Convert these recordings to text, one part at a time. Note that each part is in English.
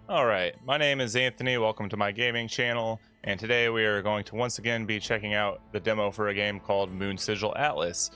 Alright, my name is Anthony, welcome to my gaming channel, and today we are going to once again be checking out the demo for a game called Moonsigil Atlas.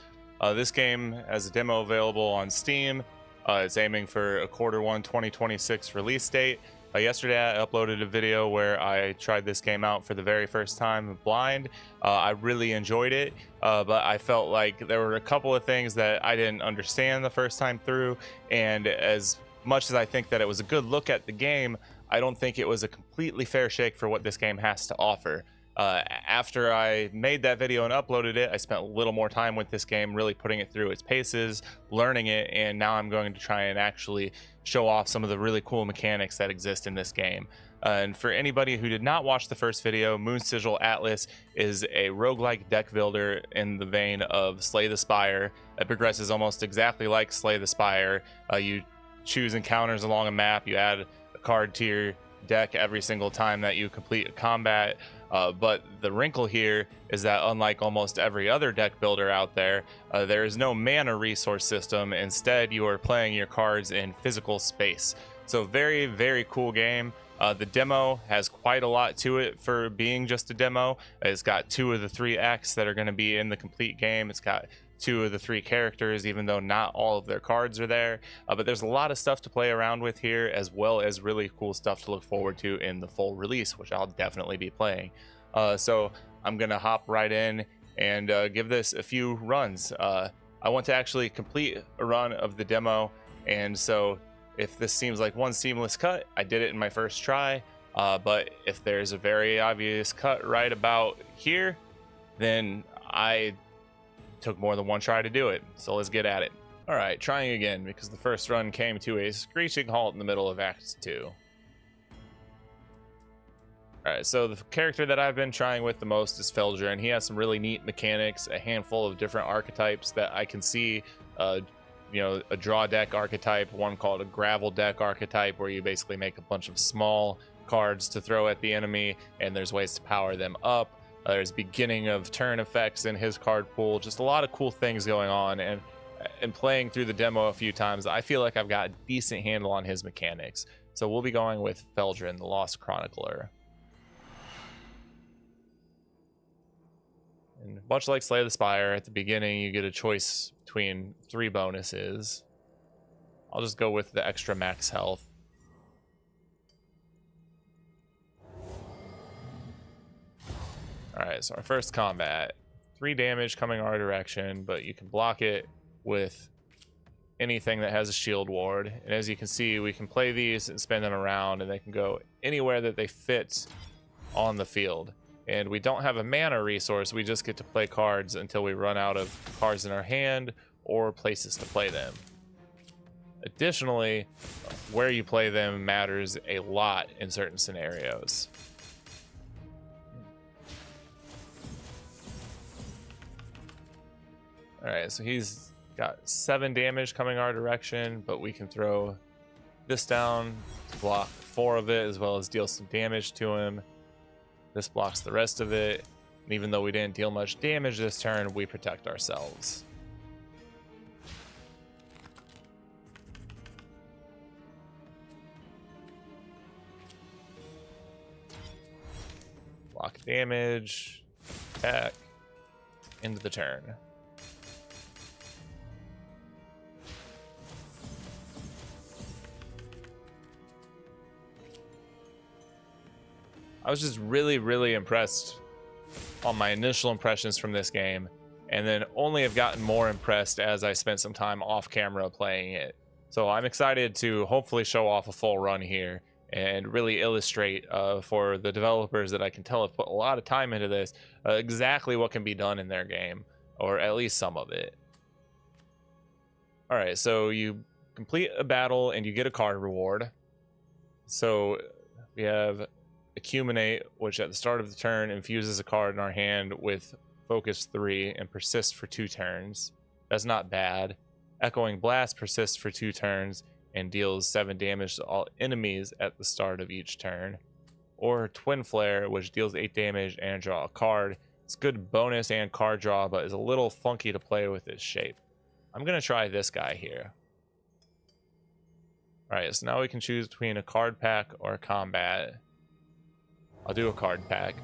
This game has a demo available on Steam. It's aiming for a Q1 2026 release date. Yesterday I uploaded a video where I tried this game out for the very first time blind. I really enjoyed it, but I felt like there were a couple of things that I didn't understand the first time through, and as much as I think that it was a good look at the game, I don't think it was a completely fair shake for what this game has to offer. After I made that video and uploaded it, I spent a little more time with this game, really putting it through its paces, learning it, and now I'm going to try and actually show off some of the really cool mechanics that exist in this game. And for anybody who did not watch the first video, Moonsigil Atlas is a roguelike deck builder in the vein of Slay the Spire. It progresses almost exactly like Slay the Spire. You choose encounters along a map, you add a card to your deck every single time that you complete a combat, but the wrinkle here is that unlike almost every other deck builder out there, there is no mana resource system. Instead, you are playing your cards in physical space. So very cool game. The demo has quite a lot to it for being just a demo. It's got 2 of the 3 acts that are going to be in the complete game. It's got 2 of the 3 characters, even though not all of their cards are there. But there's a lot of stuff to play around with here, as well as really cool stuff to look forward to in the full release, which I'll definitely be playing. So I'm going to hop right in and give this a few runs. I want to actually complete a run of the demo, and so if this seems like one seamless cut, I did it in my first try. But if there's a very obvious cut right about here, then I took more than one try to do it. So let's get at it. All right, trying again, because the first run came to a screeching halt in the middle of Act 2. All right, so the character that I've been trying with the most is Felger, and he has some really neat mechanics, a handful of different archetypes that I can see. A draw deck archetype, one called a gravel deck archetype, where you basically make a bunch of small cards to throw at the enemy, and there's ways to power them up. There's beginning of turn effects in his card pool, just a lot of cool things going on. And playing through the demo a few times, I feel like I've got a decent handle on his mechanics. So we'll be going with Feldrin, the Lost Chronicler. And much like Slay the Spire, at the beginning you get a choice between 3 bonuses. I'll just go with the extra max health. Alright, so our first combat. 3 damage coming our direction, but you can block it with anything that has a shield ward. And as you can see, we can play these and spin them around, and they can go anywhere that they fit on the field. And we don't have a mana resource, we just get to play cards until we run out of cards in our hand or places to play them. Additionally, where you play them matters a lot in certain scenarios. Alright, so he's got 7 damage coming our direction, but we can throw this down to block 4 of it, as well as deal some damage to him. This blocks the rest of it, and even though we didn't deal much damage this turn, we protect ourselves. Block damage, attack, end of the turn. I was just really impressed on my initial impressions from this game, and then only have gotten more impressed as I spent some time off camera playing it. So I'm excited to hopefully show off a full run here and really illustrate for the developers that I can tell have put a lot of time into this, exactly what can be done in their game, or at least some of it. All right, so you complete a battle and you get a card reward. So we have Accumulate, which at the start of the turn infuses a card in our hand with focus 3 and persists for 2 turns. That's not bad. Echoing Blast persists for 2 turns and deals 7 damage to all enemies at the start of each turn. Or Twin Flare, which deals 8 damage and draw a card. It's good bonus and card draw, but is a little funky to play with its shape. I'm going to try this guy here. All right, so now we can choose between a card pack or a combat. I'll do a card pack.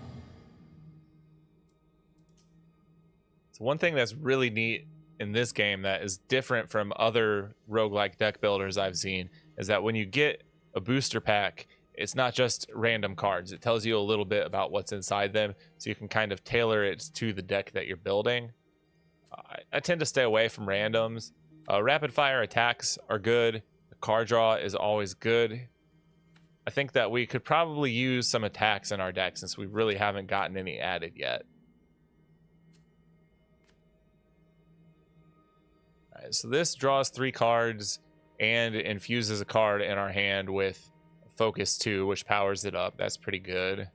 So one thing that's really neat in this game that is different from other roguelike deck builders I've seen is that when you get a booster pack, it's not just random cards. It tells you a little bit about what's inside them, so you can kind of tailor it to the deck that you're building. I tend to stay away from randoms. Rapid fire attacks are good. The card draw is always good. I think that we could probably use some attacks in our deck since we really haven't gotten any added yet. All right, so this draws 3 cards and infuses a card in our hand with Focus 2, which powers it up. That's pretty good.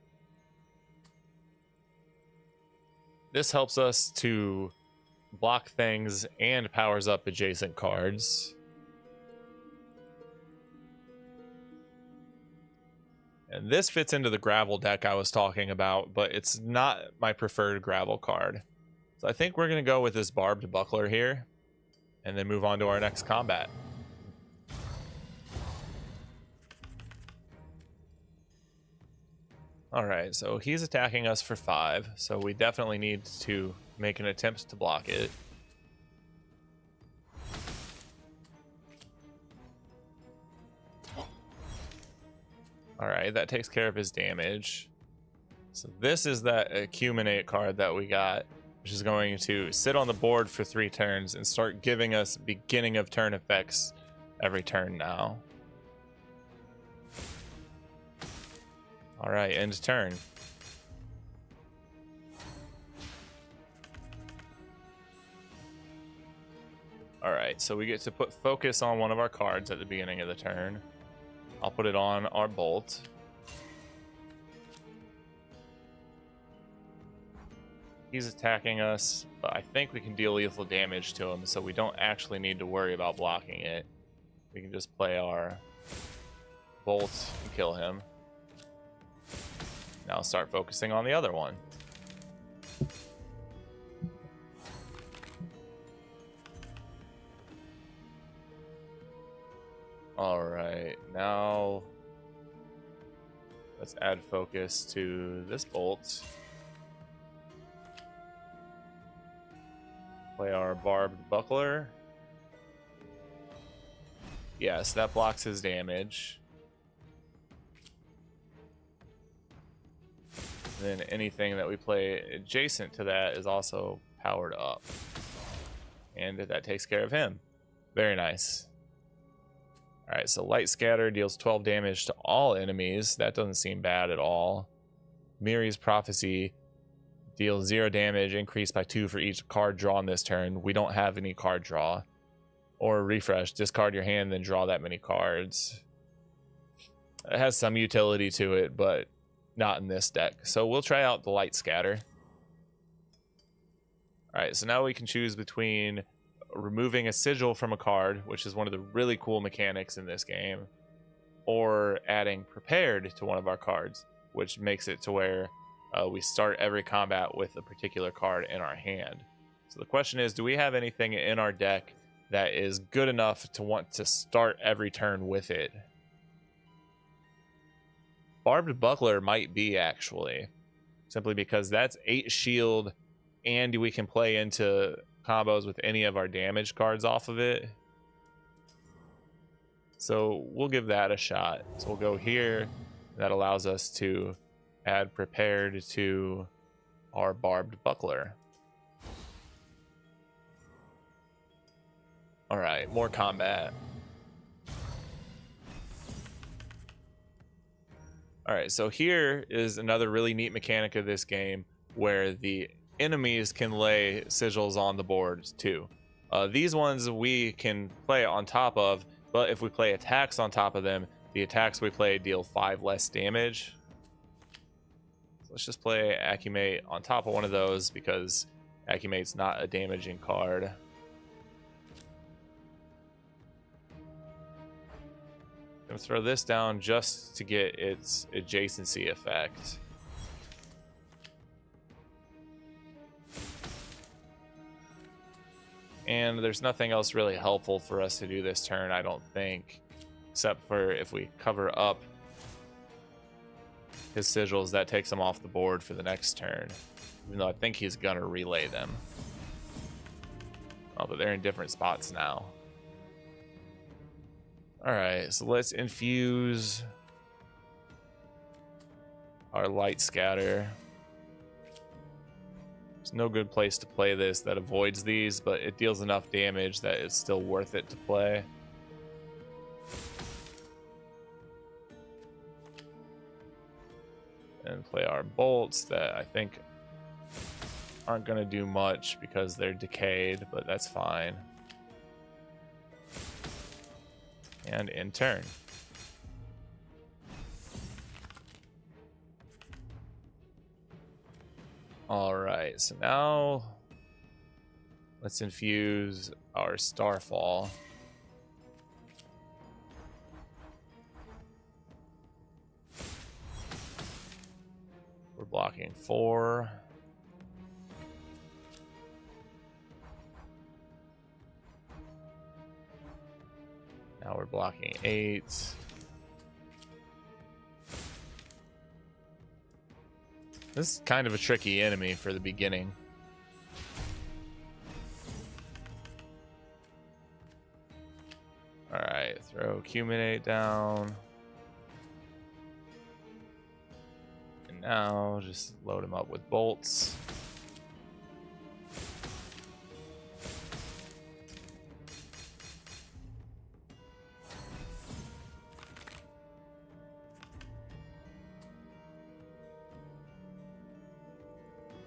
This helps us to block things and powers up adjacent cards. And this fits into the gravel deck I was talking about, but it's not my preferred gravel card. So I think we're going to go with this Barbed Buckler here and then move on to our next combat. All right, so he's attacking us for 5, so we definitely need to make an attempt to block it. All right, that takes care of his damage. So this is that Accumulate card that we got, which is going to sit on the board for 3 turns and start giving us beginning of turn effects every turn now. All right, end turn. All right, so we get to put focus on one of our cards at the beginning of the turn. I'll put it on our bolt. He's attacking us, but I think we can deal lethal damage to him, so we don't actually need to worry about blocking it. We can just play our bolt and kill him. Now start focusing on the other one. All right, now let's add focus to this bolt. Play our Barbed Buckler. Yes, that blocks his damage. And then anything that we play adjacent to that is also powered up. And that takes care of him. Very nice. Alright, so Light Scatter deals 12 damage to all enemies. That doesn't seem bad at all. Miri's Prophecy deals 0 damage, increased by 2 for each card drawn this turn. We don't have any card draw. Or Refresh, discard your hand, then draw that many cards. It has some utility to it, but not in this deck. So we'll try out the Light Scatter. Alright, so now we can choose between removing a sigil from a card, which is one of the really cool mechanics in this game, or adding Prepared to one of our cards, which makes it to where we start every combat with a particular card in our hand. So the question is, do we have anything in our deck that is good enough to want to start every turn with it? Barbed Buckler might be, actually, simply because that's 8 shield and we can play into combos with any of our damage cards off of it. So we'll give that a shot. So we'll go here. That allows us to add Prepared to our Barbed Buckler. All right, more combat. All right, so here is another really neat mechanic of this game where the enemies can lay sigils on the board too. These ones we can play on top of, but if we play attacks on top of them, the attacks we play deal 5 less damage. So let's just play Accumate on top of one of those because Accumate's not a damaging card. I'm gonna throw this down just to get its adjacency effect. And there's nothing else really helpful for us to do this turn, I don't think. except for if we cover up his sigils, that takes him off the board for the next turn, even though I think he's gonna relay them. Oh, but they're in different spots now. All right, so let's infuse our light scatter. There's no good place to play this that avoids these, but it deals enough damage that it's still worth it to play. And play our bolts that I think aren't going to do much because they're decayed, but that's fine. And in turn. All right, so now let's infuse our Starfall. We're blocking 4. Now we're blocking 8. This is kind of a tricky enemy for the beginning. Alright, throw Acuminate down. And now just load him up with bolts.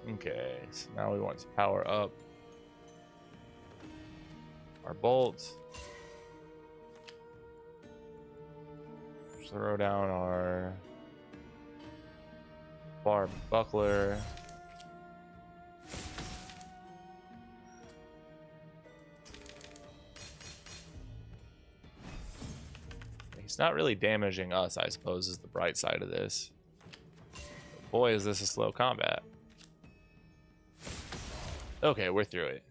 Okay, so now we want to power up our bolt. Throw down our barb buckler. He's not really damaging us, I suppose, is the bright side of this. But boy, is this a slow combat. Okay, we're through it.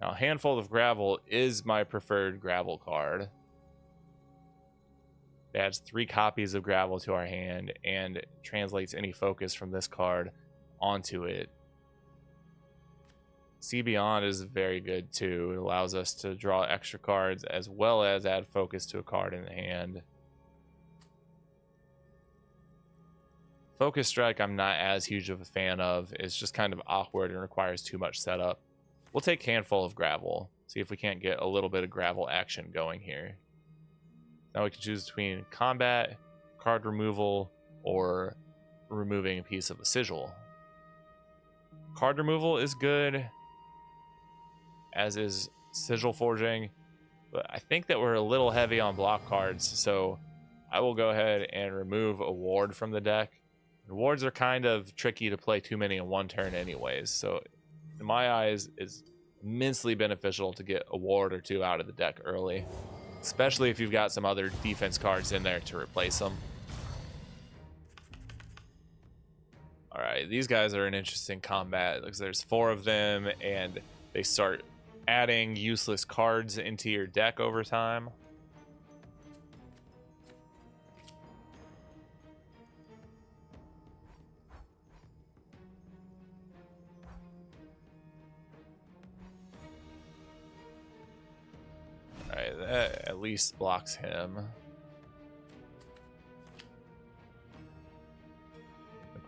Now, Handful of Gravel is my preferred gravel card. It adds 3 copies of gravel to our hand and translates any focus from this card onto it. See Beyond is very good too. It allows us to draw extra cards as well as add focus to a card in the hand. Focus Strike I'm not as huge of a fan of. It's just kind of awkward and requires too much setup. We'll take Handful of Gravel. See if we can't get a little bit of gravel action going here. Now we can choose between combat, card removal, or removing a piece of a sigil. Card removal is good, as is sigil forging, but I think that we're a little heavy on block cards, so I will go ahead and remove a ward from the deck. And wards are kind of tricky to play too many in one turn anyways, so in my eyes it's immensely beneficial to get a ward or 2 out of the deck early, especially if you've got some other defense cards in there to replace them. All right, these guys are an interesting combat because there's 4 of them and they start adding useless cards into your deck over time. All right, that at least blocks him.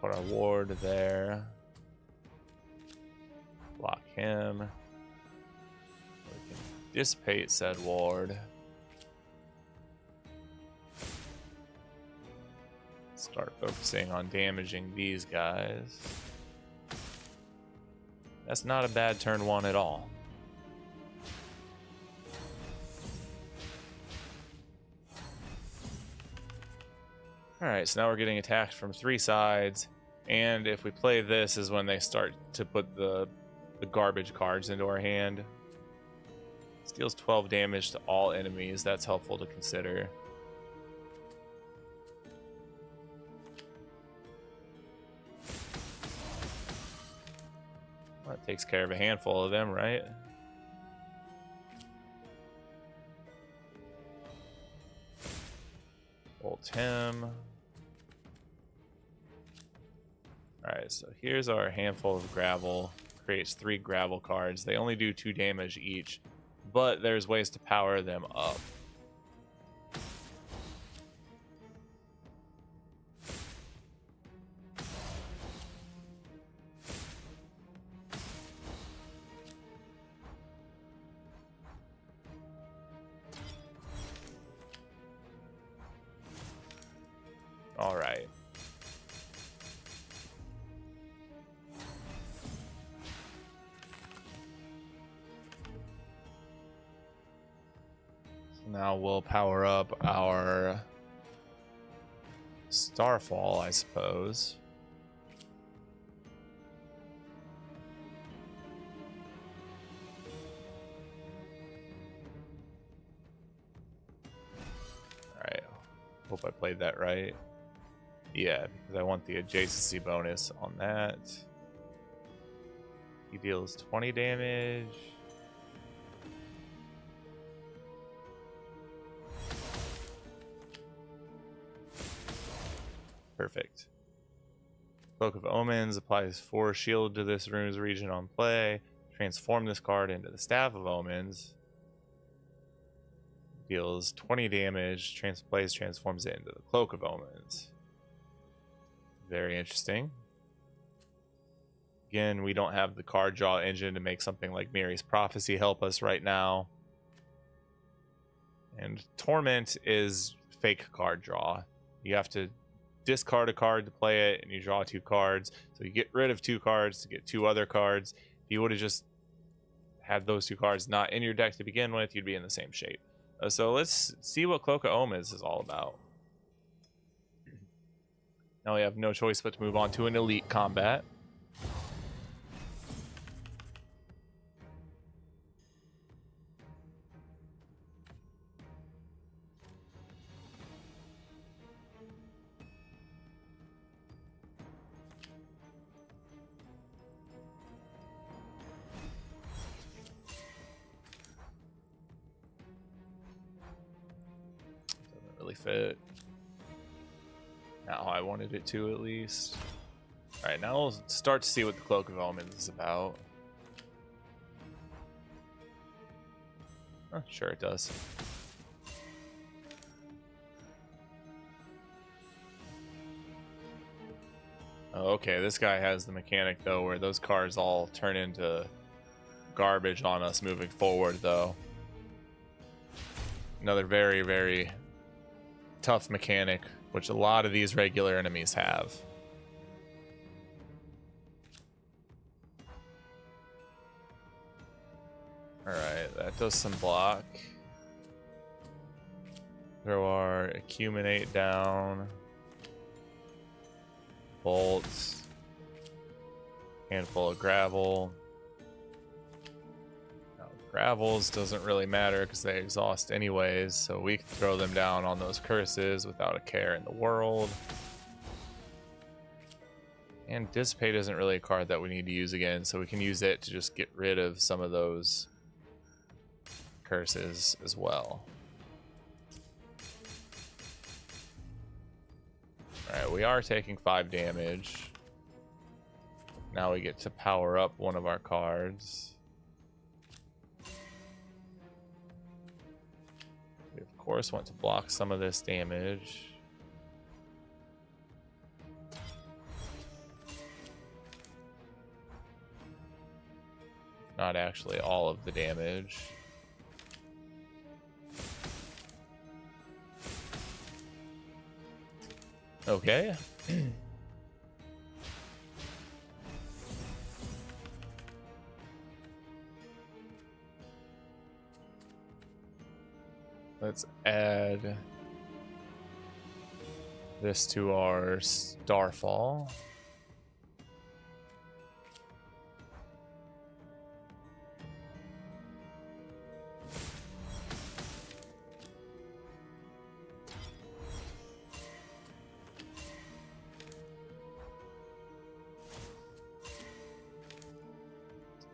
Put our ward there. Block him. We can dissipate said ward. Start focusing on damaging these guys. That's not a bad turn 1 at all. Alright, so now we're getting attacked from 3 sides, and if we play this is when they start to put the garbage cards into our hand. This deals 12 damage to all enemies. That's helpful to consider. Well, that takes care of a handful of them, right? him. Alright, so here's our handful of gravel. Creates 3 gravel cards. They only do 2 damage each, but there's ways to power them up. All right. So now we'll power up our Starfall, I suppose. All right. Hope I played that right. Yeah, because I want the adjacency bonus on that. He deals 20 damage. Perfect. Cloak of Omens applies 4 shield to this rune's region on play. Transform this card into the Staff of Omens. Deals 20 damage. Transforms it into the Cloak of Omens. Very interesting. Again, we don't have the card draw engine to make something like Mary's Prophecy help us right now. And Torment is fake card draw. You have to discard a card to play it, and you draw 2 cards. So you get rid of 2 cards to get 2 other cards. If you would have just had those 2 cards not in your deck to begin with, you'd be in the same shape. So let's see what Cloak of Omens is all about. Now we have no choice but to move on to an elite combat. Doesn't really fit. Now I wanted it to, at least. Alright, now we'll start to see what the Cloak of Omens is about. Sure it does. Oh, okay, this guy has the mechanic, though, where those cards all turn into garbage on us moving forward, though. Another very, very tough mechanic, which a lot of these regular enemies have. Alright, that does some block. Throw our Acuminate down. Bolts. Handful of gravel. Now, gravels doesn't really matter because they exhaust anyways, so we can throw them down on those curses without a care in the world. And Dissipate isn't really a card that we need to use again, so we can use it to just get rid of some of those curses as well. Alright, we are taking 5 damage. Now we get to power up one of our cards. We of course want to block some of this damage. Not actually all of the damage. Okay. Let's add this to our Starfall.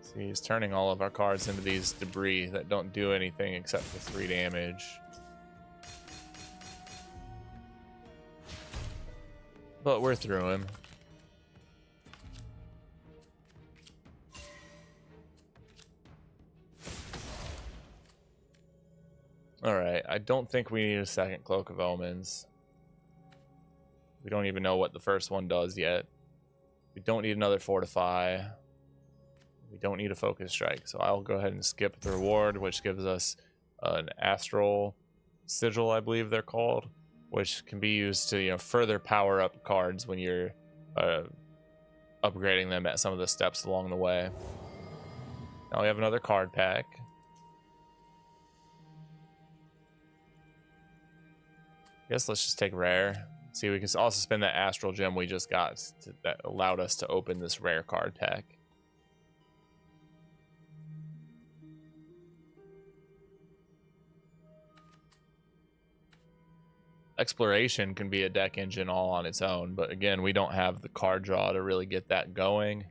See, he's turning all of our cards into these debris that don't do anything except for 3 damage. but we're through him. Alright, I don't think we need a second Cloak of Omens. We don't even know what the first one does yet. We don't need another Fortify. We don't need a Focus Strike, so I'll go ahead and skip the reward, which gives us an Astral Sigil, I believe they're called, which can be used to, you know, further power up cards when you're upgrading them at some of the steps along the way. Now we have another card pack. I guess let's just take rare. See, we can also spend that astral gem we just got that allowed us to open this rare card pack. Exploration can be a deck engine all on its own, but again, we don't have the card draw to really get that going.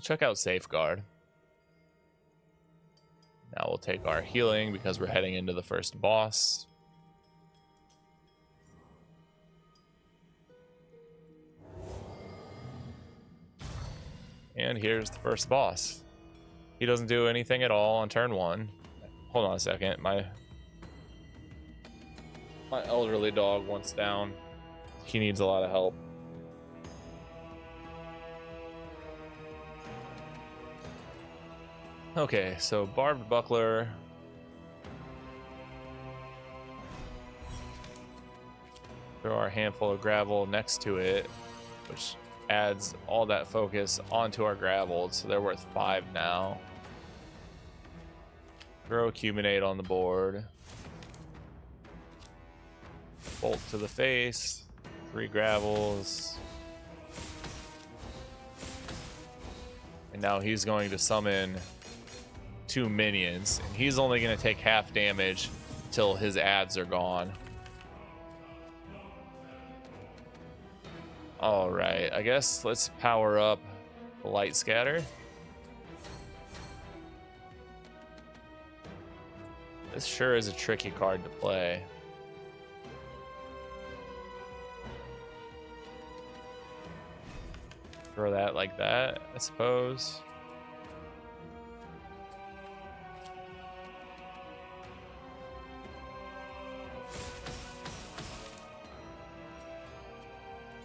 Check out Safeguard. Now we'll take our healing because we're heading into the first boss. And here's the first boss. He doesn't do anything at all on turn one. Hold on a second. My elderly dog wants down. He needs a lot of help. Okay, so Barbed Buckler. Throw our handful of gravel next to it, which adds all that focus onto our gravel, so they're worth 5 now. Throw Acuminate on the board. Bolt to the face. 3 gravels. And now he's going to summon 2 minions, and he's only going to take half damage till his ads are gone. All right, I guess let's power up the Light Scatter. This sure is a tricky card to play. Throw that like that, I suppose.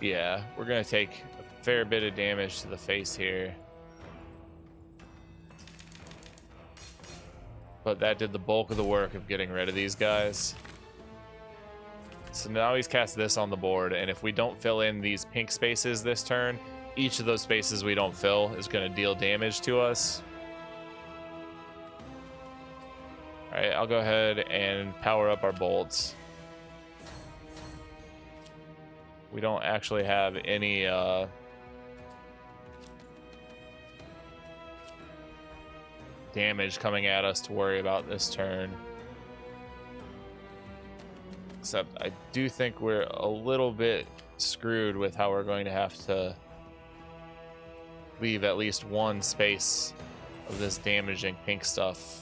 Yeah, we're gonna take a fair bit of damage to the face here. But that did the bulk of the work of getting rid of these guys. So now he's cast this on the board, and if we don't fill in these pink spaces this turn, each of those spaces we don't fill is gonna deal damage to us. All right, I'll go ahead and power up our bolts. We don't actually have any damage coming at us to worry about this turn. Except I do think we're a little bit screwed with how we're going to have to leave at least one space of this damaging pink stuff.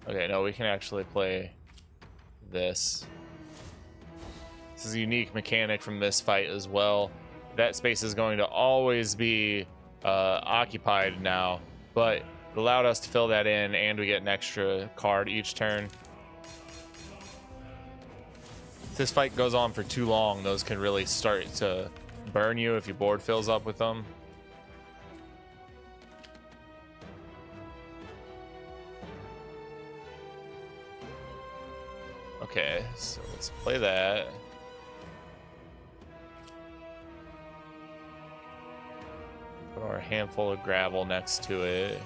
Okay, no, we can actually play this. This is a unique mechanic from this fight as well. That space is going to always be occupied now, but it allowed us to fill that in, and we get an extra card each turn. If this fight goes on for too long, those can really start to burn you if your board fills up with them. Okay, so let's play that. Put our handful of gravel next to it.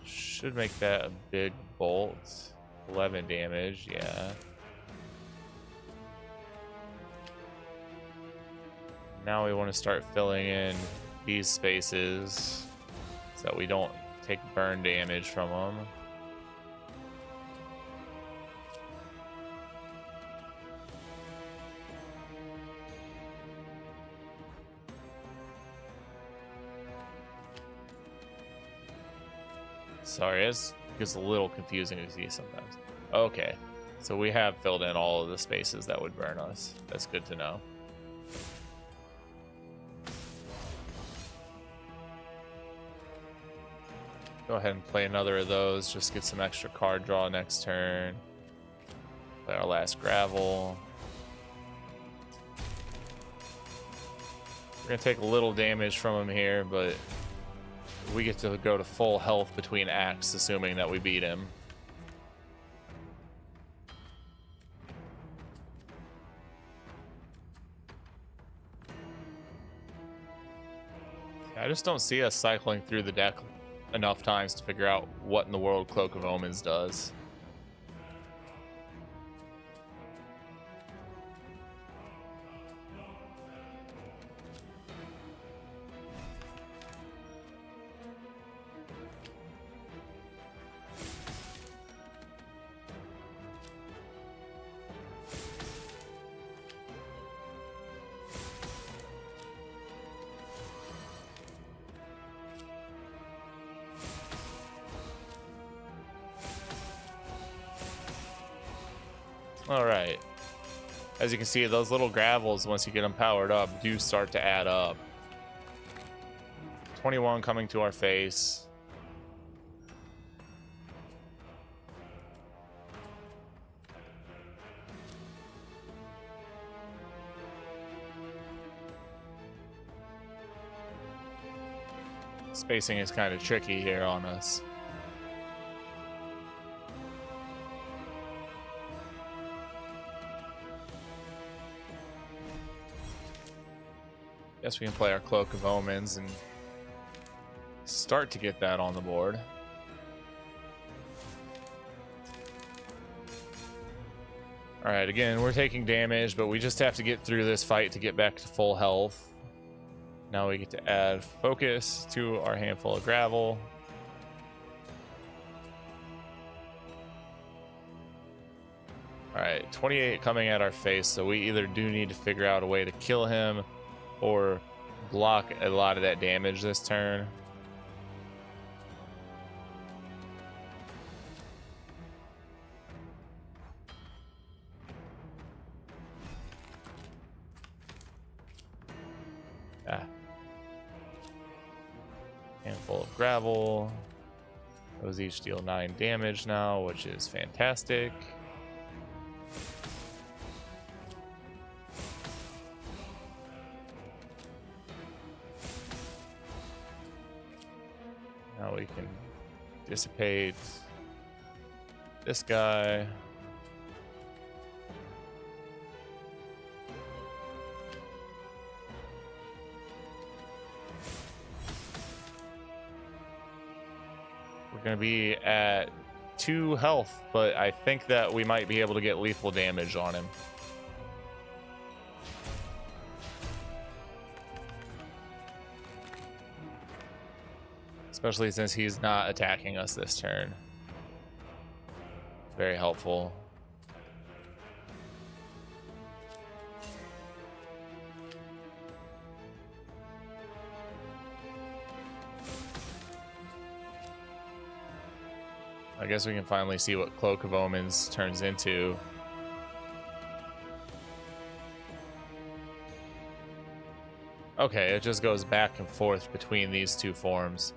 Should make that a big bolt. 11 damage, yeah. Now we want to start filling in these spaces so that we don't take burn damage from them. Sorry, it gets a little confusing to see sometimes. Okay, so we have filled in all of the spaces that would burn us. That's good to know. Go ahead and play another of those. Just get some extra card draw next turn. Play our last gravel. We're going to take a little damage from him here, but we get to go to full health between acts, assuming that we beat him. I just don't see us cycling through the deck enough times to figure out what in the world Cloak of Omens does. All right. As you can see, those little gravels, once you get them powered up, do start to add up. 21 coming to our face. Spacing is kind of tricky here on us. Guess we can play our Cloak of Omens and start to get that on the board. Alright, again, we're taking damage, but we just have to get through this fight to get back to full health. Now we get to add focus to our handful of gravel. Alright, 28 coming at our face, so we either do need to figure out a way to kill him or block a lot of that damage this turn. Handful of gravel. Those each deal 9 damage now, which is fantastic. Now we can dissipate this guy. We're going to be at 2 health, but I think that we might be able to get lethal damage on him. Especially since he's not attacking us this turn. Very helpful. I guess we can finally see what Cloak of Omens turns into. Okay, it just goes back and forth between these two forms.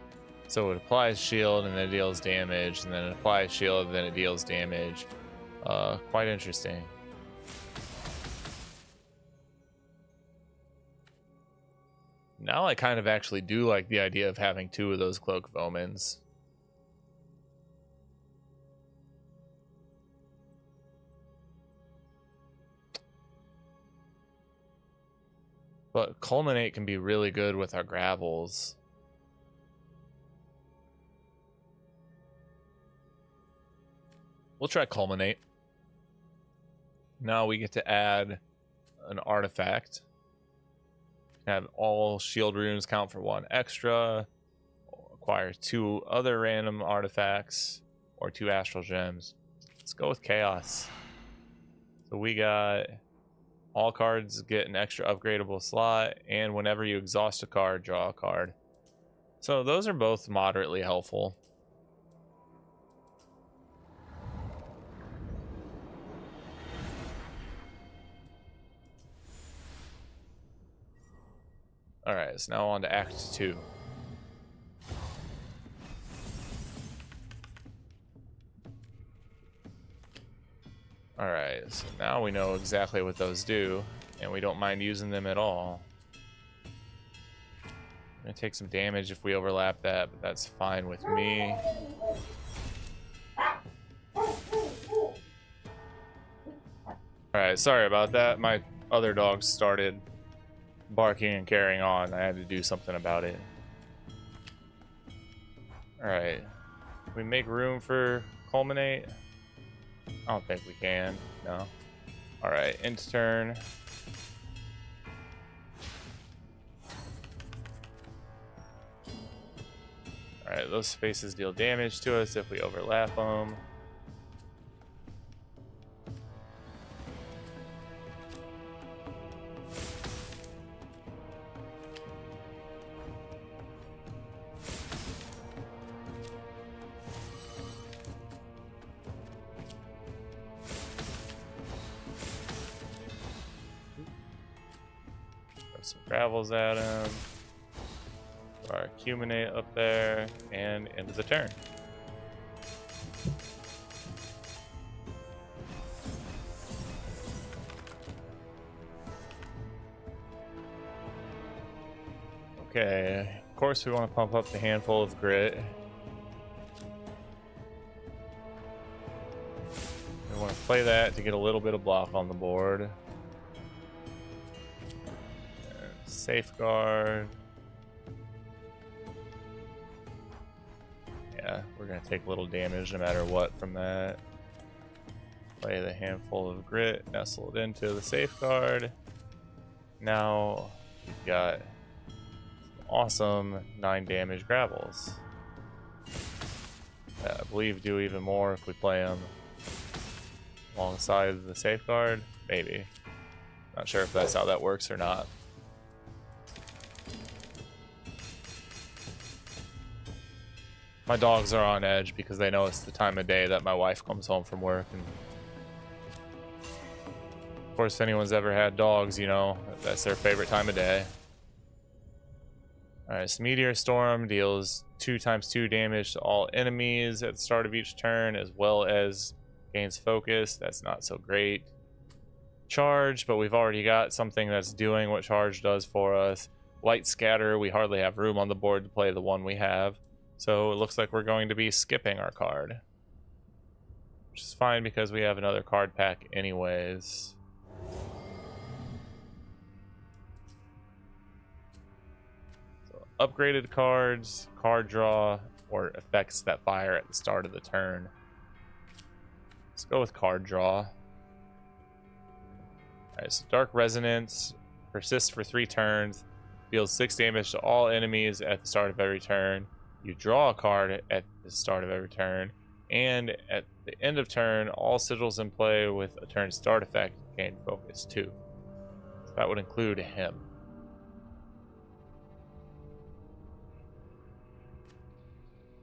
So it applies shield and then it deals damage, and then it applies shield and then it deals damage. Quite interesting. Now I kind of actually do like the idea of having 2 of those Cloak of Omens. But Culminate can be really good with our gravels. We'll try Culminate. Now we get to add an artifact. Have all shield runes count for 1 extra. Acquire 2 other random artifacts or 2 astral gems. Let's go with Chaos. So we got all cards get an extra upgradable slot, and whenever you exhaust a card, draw a card. So those are both moderately helpful. Alright, so now on to Act 2. Alright, so now we know exactly what those do, and we don't mind using them at all. I'm gonna take some damage if we overlap that, but that's fine with me. Alright, sorry about that. My other dogs started barking and carrying on. I had to do something about it. Alright. We make room for Culminate? I don't think we can. No. Alright, end turn. Alright, those spaces deal damage to us if we overlap them. Some gravels at him. Our accumulate up there, and into the turn. Okay, of course we want to pump up the handful of grit. We want to play that to get a little bit of block on the board. Safeguard. Yeah, we're gonna take a little damage no matter what from that. Play the handful of grit, nestled into the safeguard. Now we've got some awesome 9 damage gravels. That I believe do even more if we play them alongside the safeguard. Maybe. Not sure if that's how that works or not. My dogs are on edge because they know it's the time of day that my wife comes home from work. And of course, if anyone's ever had dogs, you know, that's their favorite time of day. Alright, so Meteor Storm deals 2x2 damage to all enemies at the start of each turn, as well as gains focus. That's not so great. Charge, but we've already got something that's doing what charge does for us. Light Scatter, we hardly have room on the board to play the one we have. So it looks like we're going to be skipping our card. Which is fine because we have another card pack anyways. So upgraded cards, card draw, or effects that fire at the start of the turn. Let's go with card draw. Alright, so Dark Resonance persists for 3 turns, deals 6 damage to all enemies at the start of every turn. You draw a card at the start of every turn, and at the end of turn, all sigils in play with a turn start effect gain focus too. So that would include him.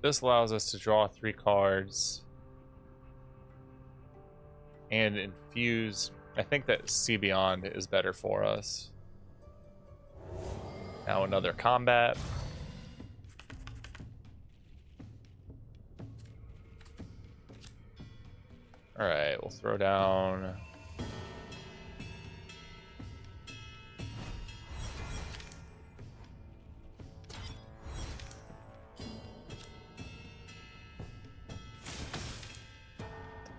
This allows us to draw 3 cards and infuse. I think that See Beyond is better for us. Now another combat. Alright, we'll throw down.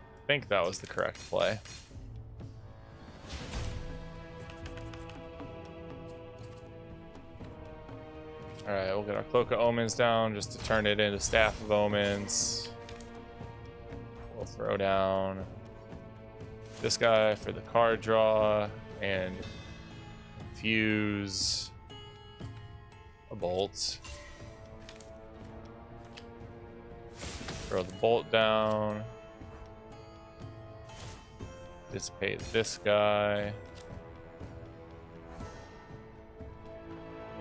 I think that was the correct play. Alright, we'll get our Cloak of Omens down just to turn it into Staff of Omens. We'll throw down this guy for the card draw and fuse a bolt. Throw the bolt down. Dissipate this guy.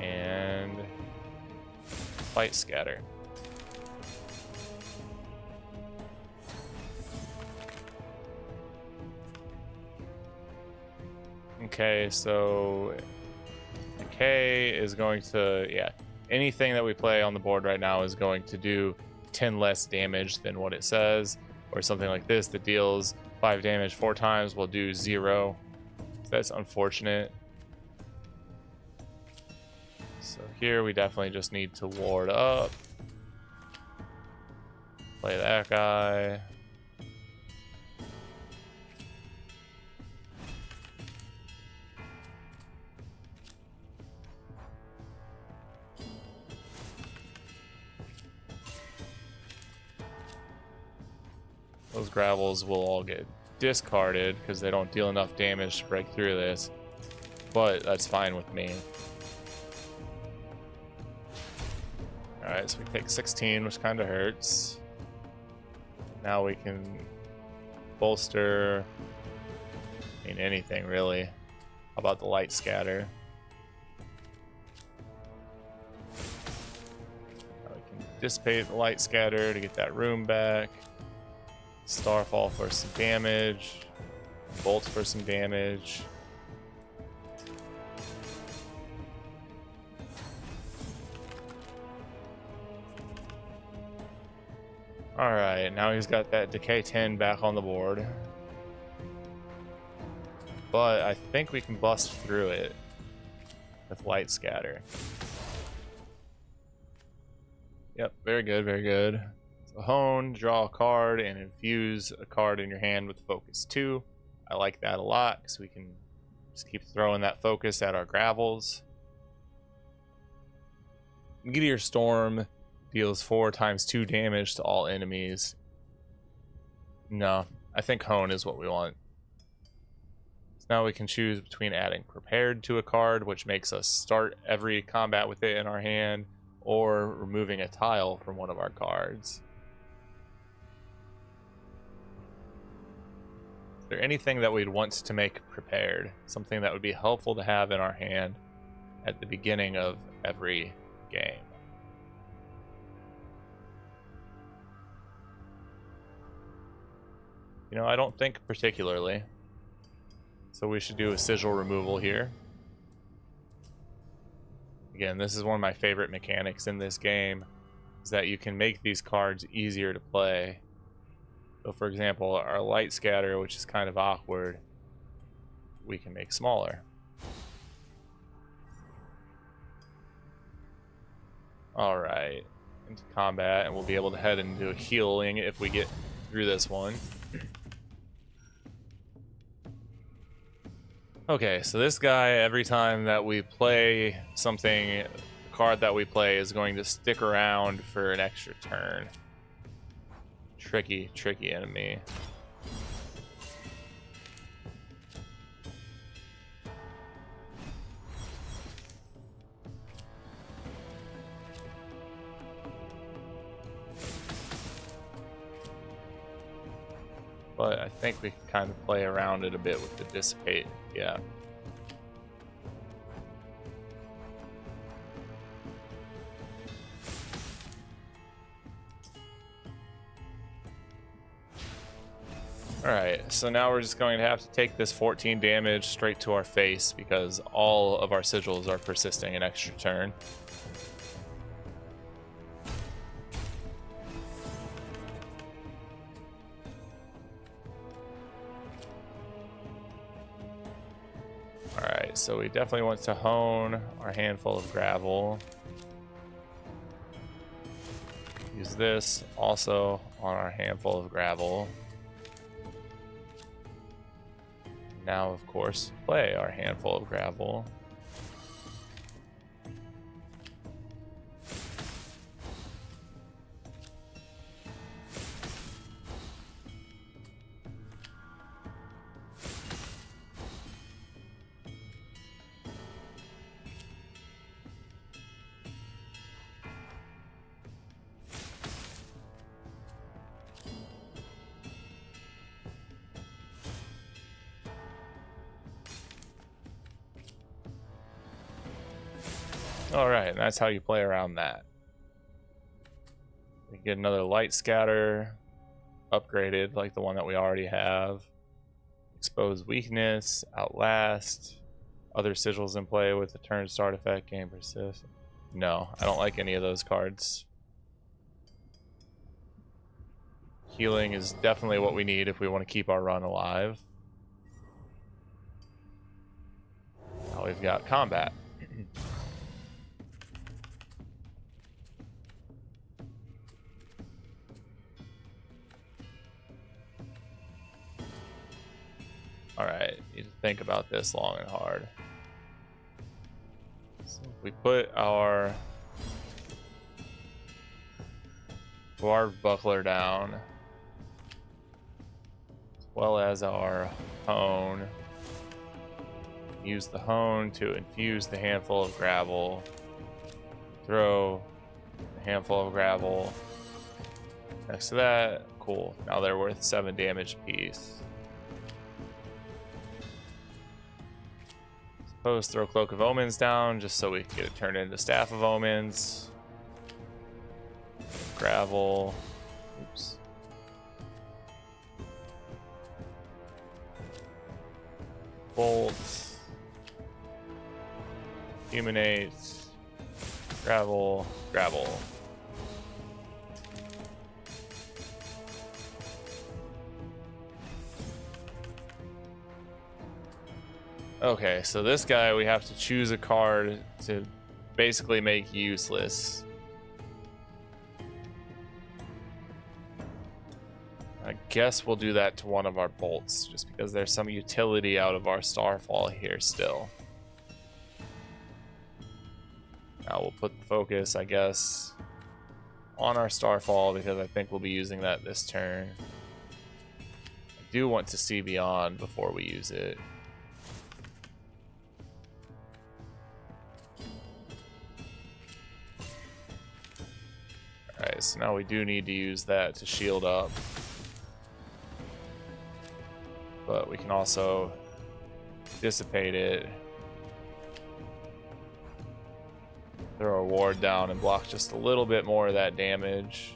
And light scatter. Okay, so decay is going to, yeah, anything that we play on the board right now is going to do 10 less damage than what it says, or something like this that deals 5 damage 4 times will do 0. So that's unfortunate. So here we definitely just need to ward up. Play that guy. Those gravels will all get discarded because they don't deal enough damage to break through this, but that's fine with me. Alright, so we take 16, which kind of hurts. Now we can bolster, I mean, anything really. How about the light scatter? Now we can dissipate the light scatter to get that room back. Starfall for some damage. Bolts for some damage. Alright, now he's got that Decay 10 back on the board. But I think we can bust through it with Light Scatter. Yep, very good, very good. So hone, draw a card, and infuse a card in your hand with Focus 2. I like that a lot because we can just keep throwing that focus at our gravels. Meteor Storm deals 4 times 2 damage to all enemies. No, I think hone is what we want. So now we can choose between adding Prepared to a card, which makes us start every combat with it in our hand, or removing a tile from one of our cards. Is there anything that we'd want to make prepared? Something that would be helpful to have in our hand at the beginning of every game? You know, I don't think particularly. So we should do a sigil removal here. Again, this is one of my favorite mechanics in this game, is that you can make these cards easier to play. So for example, our light scatter, which is kind of awkward, we can make smaller. Alright, into combat, and we'll be able to head into a healing if we get through this one. Okay, so this guy, every time that we play something, the card that we play is going to stick around for an extra turn. Tricky, tricky enemy. But I think we can kind of play around it a bit with the dissipate, yeah. Alright, so now we're just going to have to take this 14 damage straight to our face because all of our sigils are persisting an extra turn. Alright, so we definitely want to hone our handful of gravel. Use this also on our handful of gravel. Now, of course, play our handful of gravel. All right, and that's how you play around that. We get another light scatter, upgraded like the one that we already have. Expose weakness, outlast, other sigils in play with the turn start effect, game persist. No, I don't like any of those cards. Healing is definitely what we need if we want to keep our run alive. Now we've got combat. Alright, need to think about this long and hard. So we put our dwarf buckler down, as well as our hone. Use the hone to infuse the handful of gravel. Throw a handful of gravel next to that. Cool. Now they're worth 7 damage apiece. Suppose throw Cloak of Omens down just so we can get it turned into Staff of Omens. Gravel. Oops. Bolts. Humanate. Gravel. Gravel. Okay, so this guy we have to choose a card to basically make useless. I guess we'll do that to one of our bolts, just because there's some utility out of our Starfall here still. Now we'll put the focus, I guess, on our Starfall, because I think we'll be using that this turn. I do want to see beyond before we use it. Alright, so now we do need to use that to shield up. But we can also dissipate it. Throw a ward down and block just a little bit more of that damage.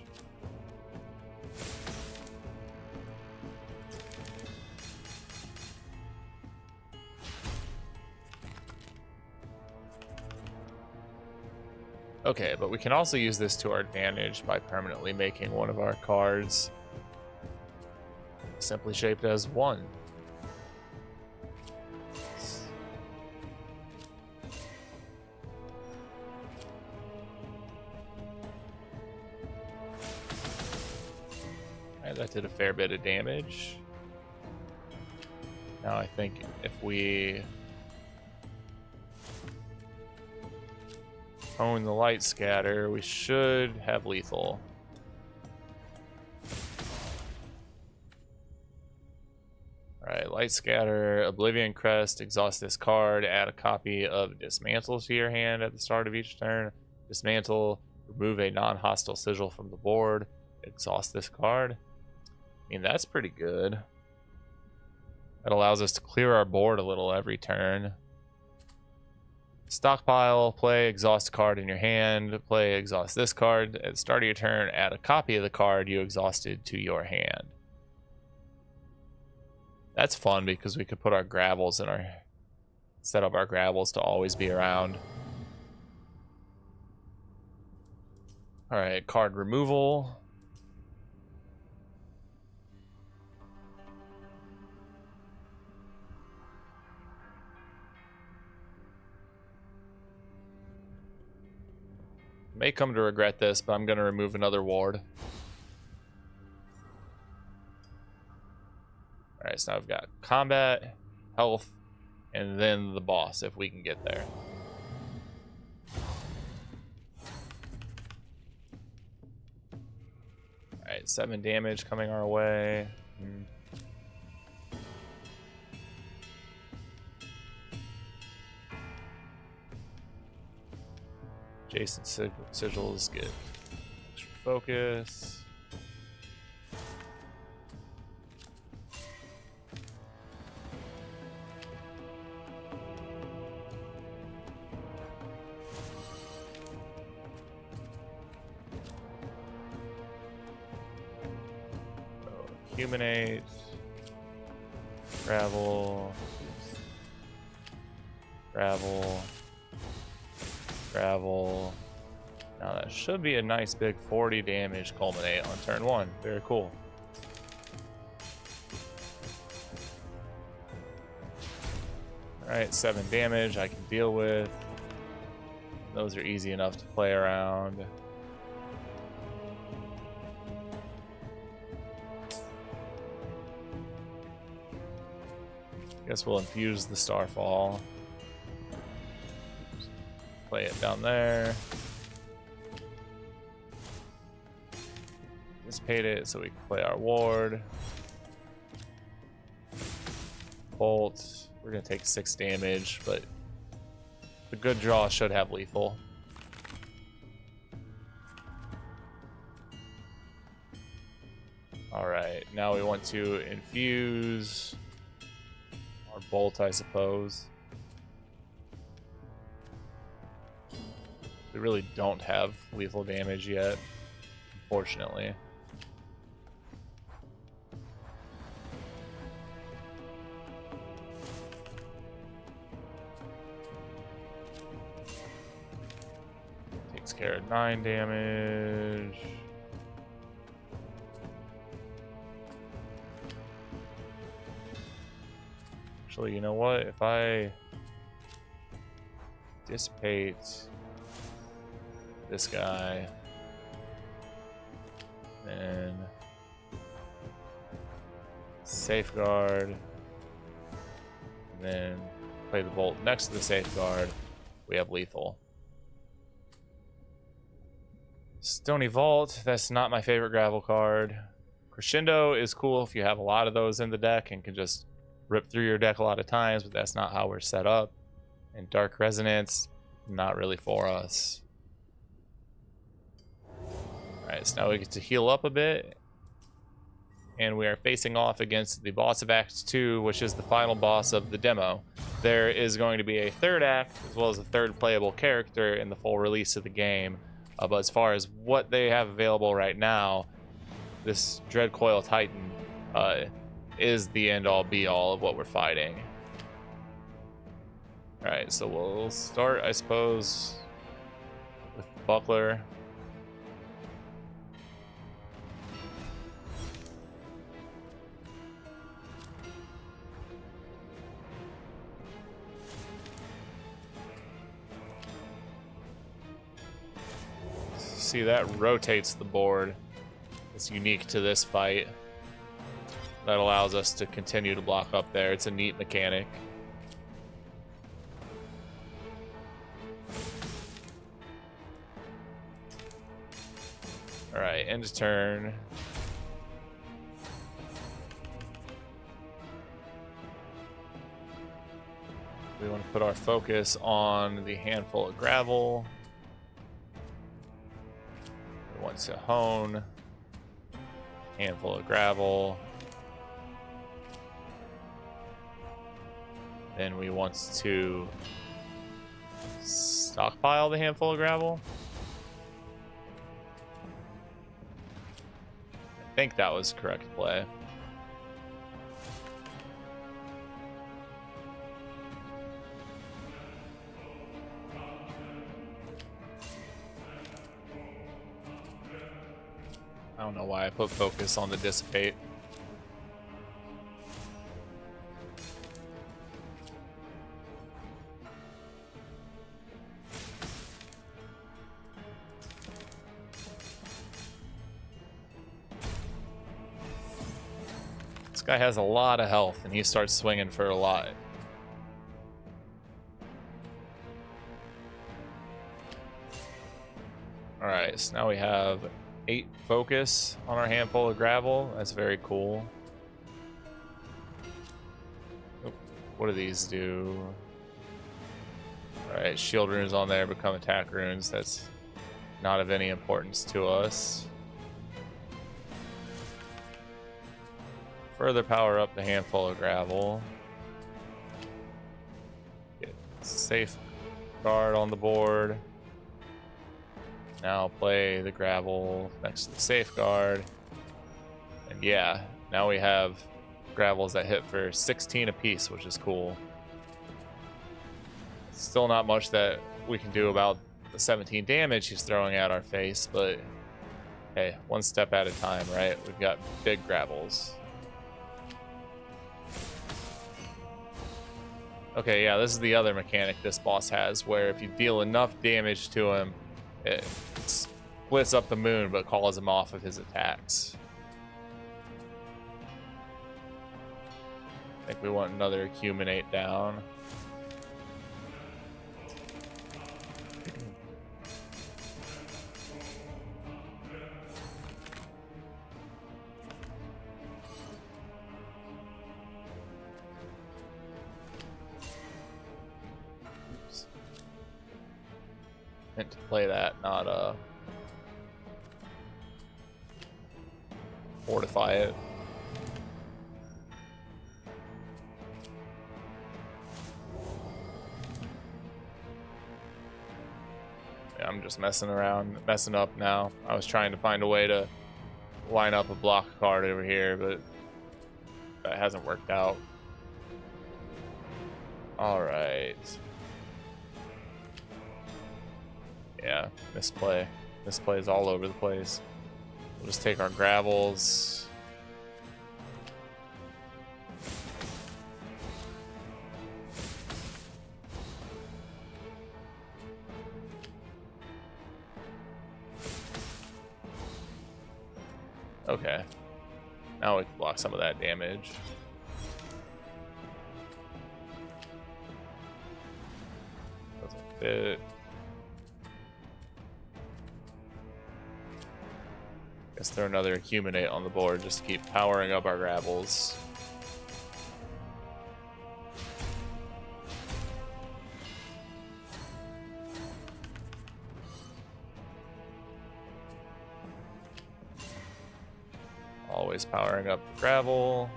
Okay, but we can also use this to our advantage by permanently making one of our cards simply shaped as 1. Alright, that did a fair bit of damage. Now I think if we own the light scatter, we should have lethal. Alright, light scatter, Oblivion Crest, exhaust this card, add a copy of Dismantle to your hand at the start of each turn. Dismantle, remove a non-hostile sigil from the board, exhaust this card. I mean, that's pretty good. That allows us to clear our board a little every turn. Stockpile, play exhaust card in your hand, play exhaust this card. At the start of your turn, add a copy of the card you exhausted to your hand. That's fun because we could put our gravels in our, set up our gravels to always be around. Alright, card removal. May come to regret this, but I'm going to remove another ward. Alright, so now I've got combat, health, and then the boss, if we can get there. Alright, 7 damage coming our way. Jason sigils get extra focus. Humanate. Gravel. Gravel. Gravel. Now that should be a nice big 40 damage culminate on turn 1. Very cool. Alright, 7 damage I can deal with. Those are easy enough to play around. Guess we'll infuse the Starfall. Play it down there. Dissipate it so we can play our ward. Bolt. We're gonna take 6 damage, but the good draw should have lethal. Alright, now we want to infuse our bolt, I suppose. We really don't have lethal damage yet, unfortunately. Takes care of 9 damage. Actually, you know what? If I dissipate this guy, and safeguard, and then play the bolt next to the safeguard, we have lethal. Stony Vault, that's not my favorite gravel card. Crescendo is cool if you have a lot of those in the deck and can just rip through your deck a lot of times, but that's not how we're set up. And Dark Resonance, not really for us. Alright, so now we get to heal up a bit. And we are facing off against the boss of Act 2, which is the final boss of the demo. There is going to be a third act, as well as a third playable character in the full release of the game. But as far as what they have available right now, this Dreadcoil Titan is the end-all be-all of what we're fighting. Alright, so we'll start, I suppose, with Buckler. See, that rotates the board. It's unique to this fight. That allows us to continue to block up there. It's a neat mechanic. Alright, end of turn. We want to put our focus on the handful of gravel. We want to hone. Handful of gravel. Then we want to stockpile the handful of gravel. I think that was the correct play. I don't know why I put focus on the dissipate. This guy has a lot of health and he starts swinging for a lot. Alright, so now we have 8 focus on our handful of gravel. That's very cool. Oop, what do these do? Alright, shield runes on there become attack runes. That's not of any importance to us. Further power up the handful of gravel. Get safeguard on the board. Now play the gravel next to the safeguard. And yeah, Now we have gravels that hit for 16 apiece, which is cool. Still not much that we can do about the 17 damage he's throwing at our face, but hey, one step at a time, right? We've got big gravels. Okay, yeah, this is the other mechanic this boss has, where if you deal enough damage to him, it splits up the moon but calls him off of his attacks. I think we want another Acuminate down. Meant to play that, not fortify it. Yeah, I'm just messing up now. I was trying to find a way to line up a block card over here, but that hasn't worked out. All right. Yeah, misplay. Misplay is all over the place. We'll just take our gravels. Okay. Now we can block some of that damage. Doesn't fit. Guess throw another Acuminate on the board just to keep powering up our gravels. Always powering up the gravel.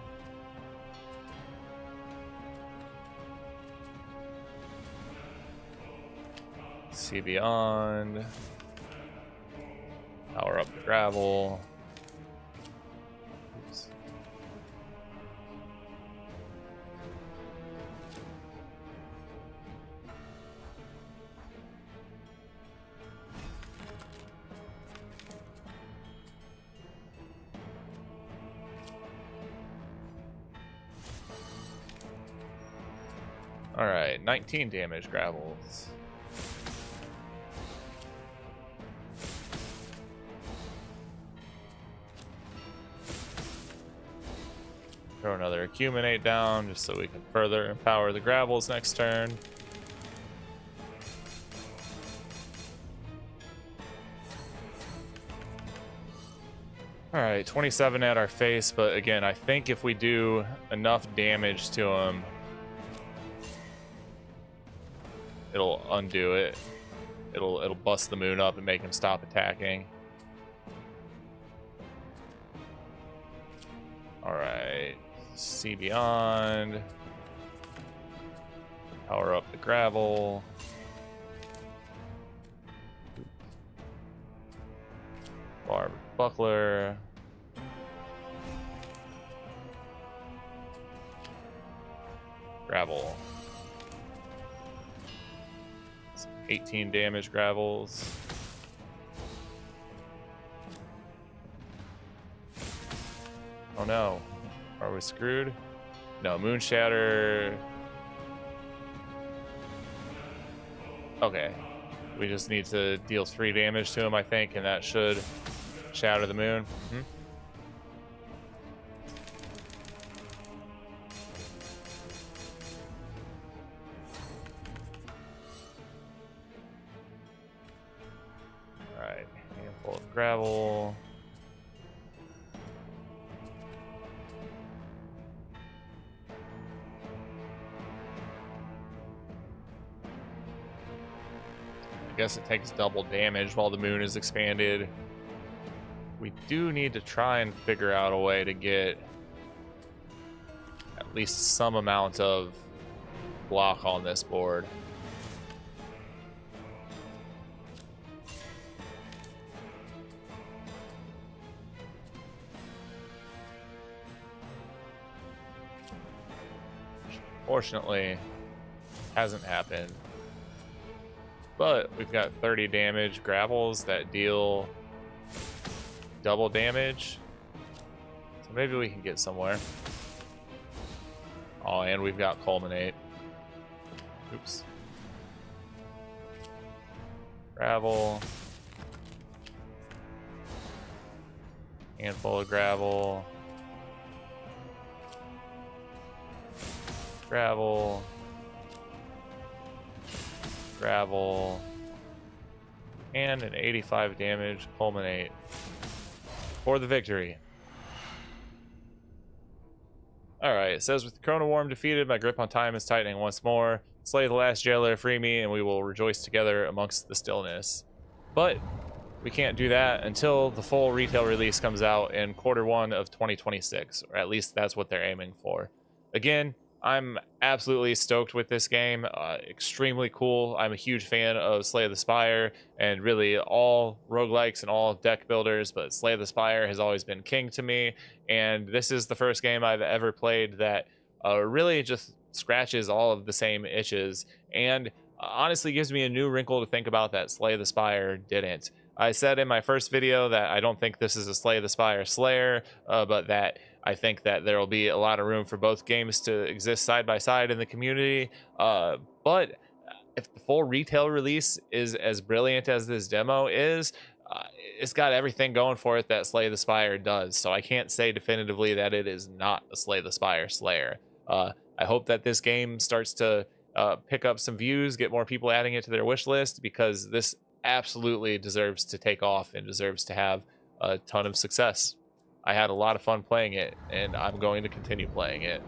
See beyond. Power up the gravel. Oops. All right, 19 damage gravels. Throw another Acuminate down just so we can further empower the gravels next turn. All right, 27 at our face, but again, I think if we do enough damage to him, it'll undo it. It'll bust the moon up and make him stop attacking. All right. See beyond. Power up the gravel. Barb buckler. Gravel. 18 damage gravels. Oh no. Are we screwed? No, Moon Shatter. Okay. We just need to deal 3 damage to him, I think, and that should shatter the moon. Alright, handful of gravel. I guess it takes double damage while the moon is expanded. We do need to try and figure out a way to get at least some amount of block on this board. Unfortunately, hasn't happened. But we've got 30 damage gravels that deal double damage. So maybe we can get somewhere. Oh, and we've got culminate. Oops. Gravel. Handful of gravel. Gravel. Gravel. And an 85 damage culminate for the victory. Alright, it says with the Corona Worm defeated, my grip on time is tightening once more. Slay the last jailer, free me, and we will rejoice together amongst the stillness. But we can't do that until the full retail release comes out in Q1 of 2026, or at least that's what they're aiming for. Again, I'm absolutely stoked with this game. Extremely cool. I'm a huge fan of Slay the Spire and really all roguelikes and all deck builders, but Slay the Spire has always been king to me. And this is the first game I've ever played that really just scratches all of the same itches and honestly gives me a new wrinkle to think about that Slay the Spire didn't. I said in my first video that I don't think this is a Slay the Spire Slayer, but that I think that there will be a lot of room for both games to exist side by side in the community. But if the full retail release is as brilliant as this demo is, it's got everything going for it that Slay the Spire does. So I can't say definitively that it is not a Slay the Spire Slayer. I hope that this game starts to pick up some views, get more people adding it to their wish list, because this absolutely deserves to take off and deserves to have a ton of success. I had a lot of fun playing it, and I'm going to continue playing it.